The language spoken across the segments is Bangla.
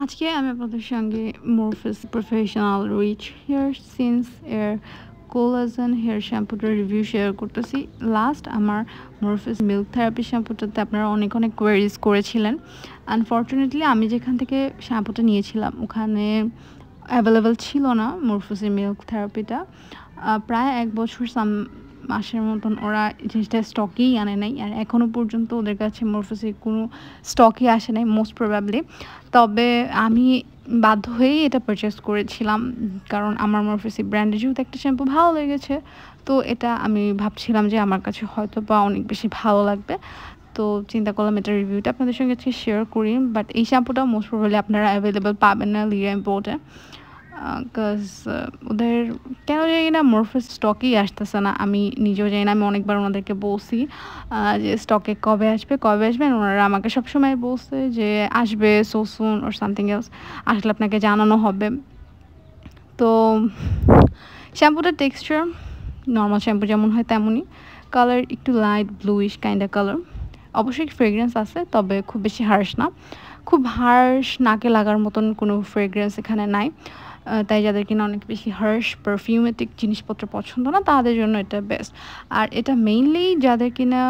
আজকে আমি আপনাদের সঙ্গে Morpheus Professional Rich Hair Since এর কোলাজেন হেয়ার শ্যাম্পুটার রিভিউ শেয়ার করতেছি। লাস্ট আমার Morpheus মিল্ক থেরাপি শ্যাম্পুটাতে আপনারা অনেক কোয়েরিজ করেছিলেন। আনফর্চুনেটলি আমি যেখান থেকে শ্যাম্পুটা নিয়েছিলাম ওখানে অ্যাভেলেবেল ছিল না Morpheus মিল্ক থেরাপিটা। প্রায় 1 বছর মাসের মতন ওরা জিনিসটা স্টকেই আনে নাই, আর এখনও পর্যন্ত ওদের কাছে Morpheus কোনো স্টকই আসে নাই মোস্ট প্রবাবলি। তবে আমি বাধ্য হয়েই এটা পারচেস করেছিলাম, কারণ আমার Morpheus ব্র্যান্ডের যেহেতু একটা শ্যাম্পু ভালো লেগেছে, তো এটা আমি ভাবছিলাম যে আমার কাছে হয়তো বা অনেক বেশি ভালো লাগবে। তো চিন্তা করলাম এটা রিভিউটা আপনাদের সঙ্গে আজকে শেয়ার করি। বাট এই শ্যাম্পুটা মোস্ট প্রবাবলি আপনারা অ্যাভেলেবেল পাবেন না লিরা ইম্পোর্টে, কজ ওদের কেন জানি না Morpheus স্টকেই আসতেছে না। আমি নিজেও জানি না, আমি অনেকবার ওনাদেরকে বলছি যে স্টকে কবে আসবে and ওনারা আমাকে সবসময় বলছে যে আসবে so soon or something else, আসলে আপনাকে জানানো হবে। তো শ্যাম্পুটার টেক্সচার নর্মাল শ্যাম্পু যেমন হয় তেমনই, কালার একটু লাইট ব্লুইশ কাইন্ড কালার। অবশ্যই ফ্রেগ্রেন্স আছে, তবে খুব বেশি হার্শ না, খুব হার্শ নাকে লাগার মতন কোনো ফ্রেগ্রেন্স এখানে নাই। তাই যাদের কিনা অনেক বেশি হার্শ পারফিউমেটিক জিনিসপত্র পছন্দ না তাদের জন্য এটা বেস্ট। আর এটা মেইনলি যাদের কিনা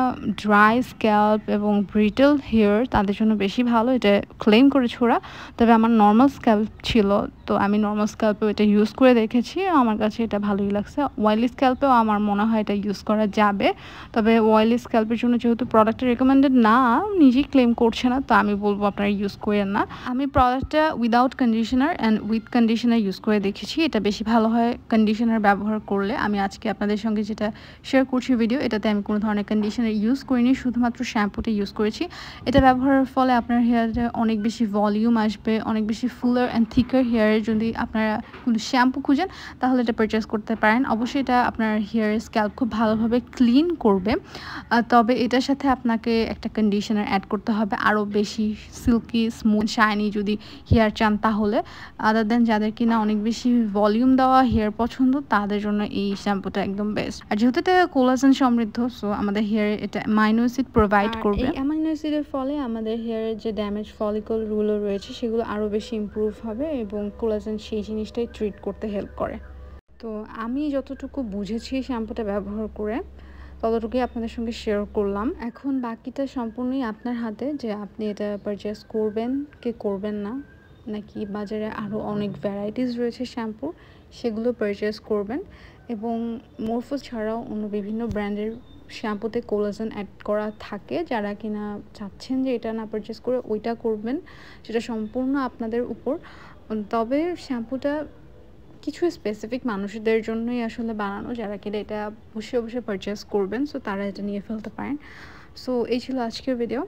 ড্রাই স্ক্যাল্প এবং ব্রিটল হেয়ার তাদের জন্য বেশি ভালো, এটা ক্লেম করেছে ওরা। তবে আমার নর্মাল স্ক্যাল্প ছিল, তো আমি নর্মাল স্ক্যাল্পেও এটা ইউজ করে দেখেছি, আমার কাছে এটা ভালোই লাগছে। অয়েলি স্ক্যাল্পেও আমার মনে হয় এটা ইউজ করা যাবে, তবে অয়েলি স্ক্যাল্পের জন্য যেহেতু প্রোডাক্টটা রেকমেন্ডেড না, নিজেই ক্লেম করছে না, তো আমি বলবো আপনারা ইউজ করেন না। আমি প্রোডাক্টটা without conditioner and with conditioner use করে দেখেছি, এটা বেশি ভালো হয় কন্ডিশনার ব্যবহার করলে। আমি আজকে আপনাদের সঙ্গে যেটা শেয়ার করছি ভিডিও, এটাতে আমি কোনো ধরনের কন্ডিশনার ইউজ করিনি, শুধুমাত্র শ্যাম্পুটা ইউজ করেছি। এটা ব্যবহারের ফলে আপনার হেয়ারে অনেক বেশি ভলিউম আসবে, অনেক বেশি ফুলার অ্যান্ড থিকার হেয়ারে যদি আপনারা কোনো শ্যাম্পু খুঁজেন তাহলে এটা পারচেস করতে পারেন। অবশ্যই এটা আপনার হেয়ারের স্ক্যাল্প খুব ভালোভাবে ক্লিন করবে, তবে এটার সাথে আপনাকে একটা কন্ডিশনার অ্যাড করতে হবে আরও বেশি সিল্কি স্মুথ শাইনি যদি হেয়ার চান তাহলে। আদার দেন যাদের কিনা অনেক বেশি ভলিউম দেওয়া হেয়ার পছন্দ তাদের জন্য এই শ্যাম্পুটা একদম বেস্ট। আর যেহেতু এটা কোলাজেন সমৃদ্ধ, সো আমাদের হেয়ারে এটা অ্যামাইনো অ্যাসিড প্রোভাইড করবে। এই অ্যামাইনো অ্যাসিডের ফলে আমাদের হেয়ারের যে ড্যামেজ ফলিকলগুলো রয়েছে সেগুলো আরও বেশি ইমপ্রুভ হবে এবং কোলাজেন সেই জিনিসটাই ট্রিট করতে হেল্প করে। তো আমি যতটুকু বুঝেছি শ্যাম্পুটা ব্যবহার করে ততটুকুই আপনাদের সঙ্গে শেয়ার করলাম। এখন বাকিটা সম্পূর্ণই আপনার হাতে যে আপনি এটা পারচেস করবেন কি করবেন না, নাকি বাজারে আরও অনেক ভ্যারাইটিস রয়েছে শ্যাম্পু সেগুলো পারচেস করবেন। এবং Morpheus ছাড়াও অন্য বিভিন্ন ব্র্যান্ডের শ্যাম্পুতে কোলাজেন অ্যাড করা থাকে, যারা কিনা চাচ্ছেন যে এটা না পারচেস করে ওইটা করবেন, সেটা সম্পূর্ণ আপনাদের উপর। তবে শ্যাম্পুটা কিছু স্পেসিফিক মানুষদের জন্যই আসলে বানানো, যারা কিনা এটা বসে বসে পারচেস করবেন, সো তারা এটা নিয়ে ফেলতে পারেন। সো এই ছিল আজকের ভিডিও।